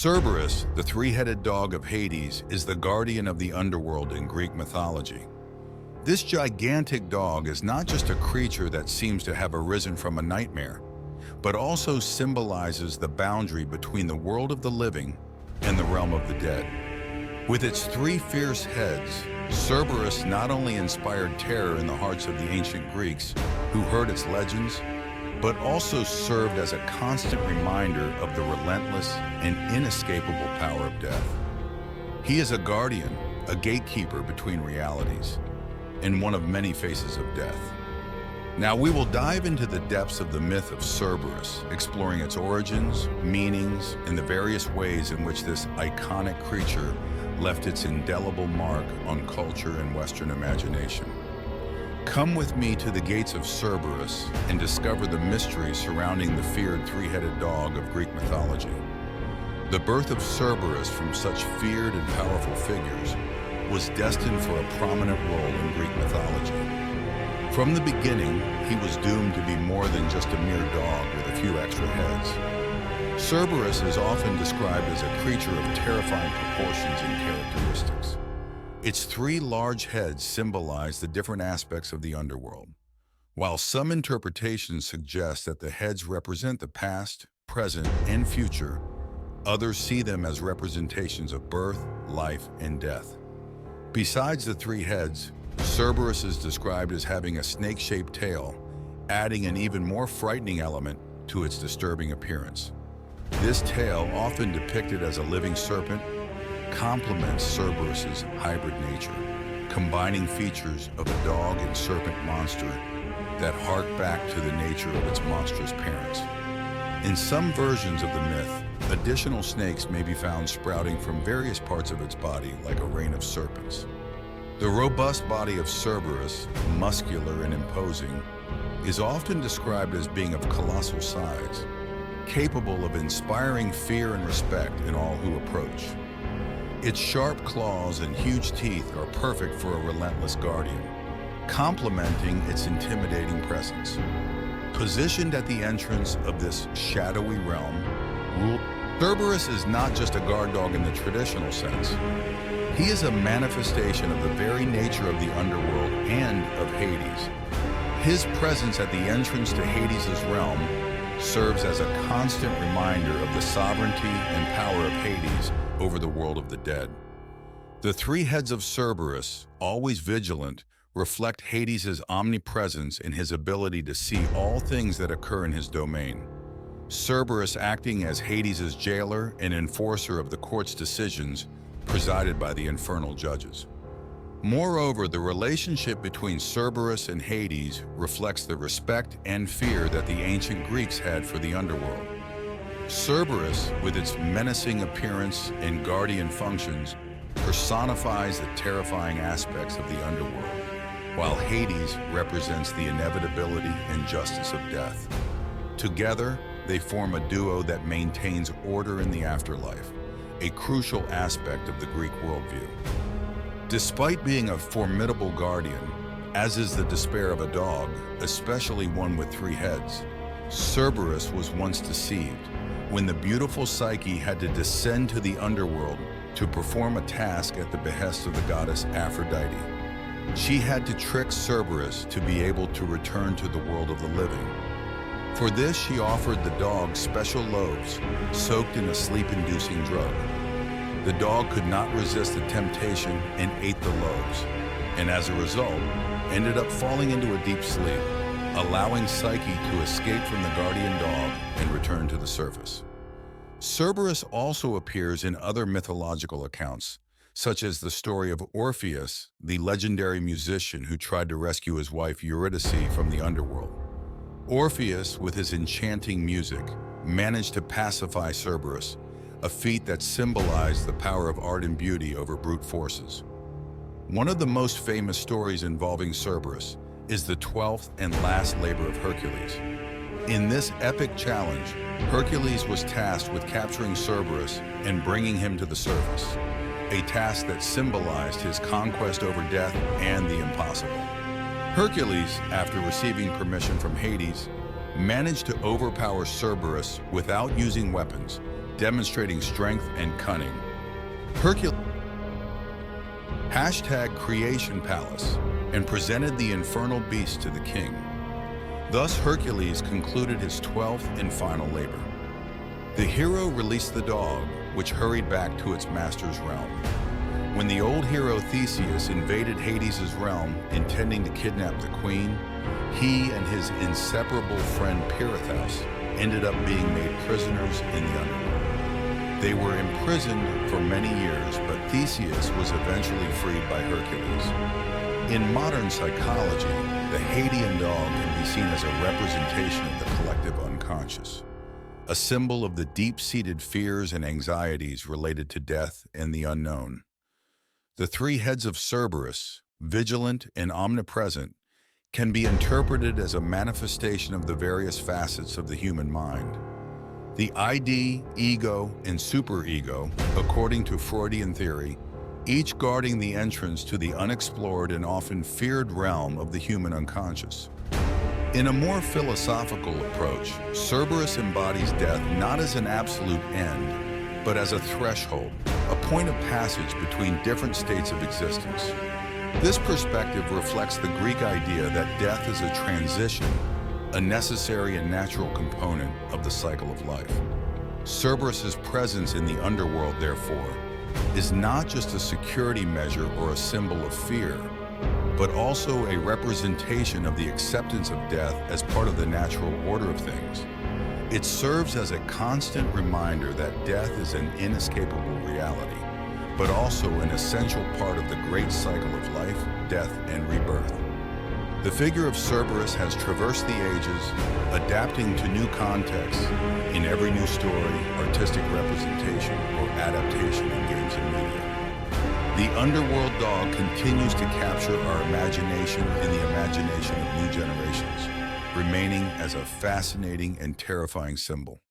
Cerberus, the three-headed dog of Hades, is the guardian of the underworld in Greek mythology. This gigantic dog is not just a creature that seems to have arisen from a nightmare, but also symbolizes the boundary between the world of the living and the realm of the dead. With its three fierce heads, Cerberus not only inspired terror in the hearts of the ancient Greeks who heard its legends, but also served as a constant reminder of the relentless and inescapable power of death. He is a guardian, a gatekeeper between realities, and one of many faces of death. Now we will dive into the depths of the myth of Cerberus, exploring its origins, meanings, and the various ways in which this iconic creature left its indelible mark on culture and Western imagination. Come with me to the gates of Cerberus and discover the mystery surrounding the feared three-headed dog of Greek mythology. The birth of Cerberus from such feared and powerful figures was destined for a prominent role in Greek mythology. From the beginning, he was doomed to be more than just a mere dog with a few extra heads. Cerberus is often described as a creature of terrifying proportions and characteristics. Its three large heads symbolize the different aspects of the underworld. While some interpretations suggest that the heads represent the past, present, and future, others see them as representations of birth, life, and death. Besides the three heads, Cerberus is described as having a snake-shaped tail, adding an even more frightening element to its disturbing appearance. This tail, often depicted as a living serpent, complements Cerberus's hybrid nature, combining features of a dog and serpent monster that hark back to the nature of its monstrous parents. In some versions of the myth, additional snakes may be found sprouting from various parts of its body like a rain of serpents. The robust body of Cerberus, muscular and imposing, is often described as being of colossal size, capable of inspiring fear and respect in all who approach. Its sharp claws and huge teeth are perfect for a relentless guardian, complementing its intimidating presence. Positioned at the entrance of this shadowy realm, Cerberus is not just a guard dog in the traditional sense. He is a manifestation of the very nature of the underworld and of Hades. His presence at the entrance to Hades' realm serves as a constant reminder of the sovereignty and power of Hades over the world of the dead. The three heads of Cerberus, always vigilant, reflect Hades' omnipresence and his ability to see all things that occur in his domain. Cerberus acting as Hades' jailer and enforcer of the court's decisions presided by the infernal judges. Moreover, the relationship between Cerberus and Hades reflects the respect and fear that the ancient Greeks had for the underworld. Cerberus, with its menacing appearance and guardian functions, personifies the terrifying aspects of the underworld, while Hades represents the inevitability and justice of death. Together, they form a duo that maintains order in the afterlife, a crucial aspect of the Greek worldview. Despite being a formidable guardian, as is the despair of a dog, especially one with three heads, Cerberus was once deceived when the beautiful Psyche had to descend to the underworld to perform a task at the behest of the goddess Aphrodite. She had to trick Cerberus to be able to return to the world of the living. For this, she offered the dog special loaves soaked in a sleep-inducing drug. The dog could not resist the temptation and ate the loaves, and as a result, ended up falling into a deep sleep, allowing Psyche to escape from the guardian dog and return to the surface. Cerberus also appears in other mythological accounts, such as the story of Orpheus, the legendary musician who tried to rescue his wife Eurydice from the underworld. Orpheus, with his enchanting music, managed to pacify Cerberus, a feat that symbolized the power of art and beauty over brute forces. One of the most famous stories involving Cerberus is the 12th and last labor of Hercules. In this epic challenge, Hercules was tasked with capturing Cerberus and bringing him to the surface, a task that symbolized his conquest over death and the impossible. Hercules, after receiving permission from Hades, managed to overpower Cerberus without using weapons, demonstrating strength and cunning. Hercules #Creation Palace and presented the infernal beast to the king. Thus Hercules concluded his 12th and final labor. The hero released the dog, which hurried back to its master's realm. When the old hero Theseus invaded Hades' realm, intending to kidnap the queen, he and his inseparable friend Pirithous ended up being made prisoners in the underworld. They were imprisoned for many years, but Theseus was eventually freed by Hercules. In modern psychology, the Hadean dog can be seen as a representation of the collective unconscious, a symbol of the deep-seated fears and anxieties related to death and the unknown. The three heads of Cerberus, vigilant and omnipresent, can be interpreted as a manifestation of the various facets of the human mind. The ID, ego, and superego, according to Freudian theory, each guarding the entrance to the unexplored and often feared realm of the human unconscious. In a more philosophical approach, Cerberus embodies death not as an absolute end, but as a threshold, a point of passage between different states of existence. This perspective reflects the Greek idea that death is a transition, a necessary and natural component of the cycle of life. Cerberus's presence in the underworld, therefore, is not just a security measure or a symbol of fear, but also a representation of the acceptance of death as part of the natural order of things. It serves as a constant reminder that death is an inescapable reality, but also an essential part of the great cycle of life, death, and rebirth. The figure of Cerberus has traversed the ages, adapting to new contexts in every new story, artistic representation, or adaptation in games and media. The Underworld dog continues to capture our imagination and the imagination of new generations, remaining as a fascinating and terrifying symbol.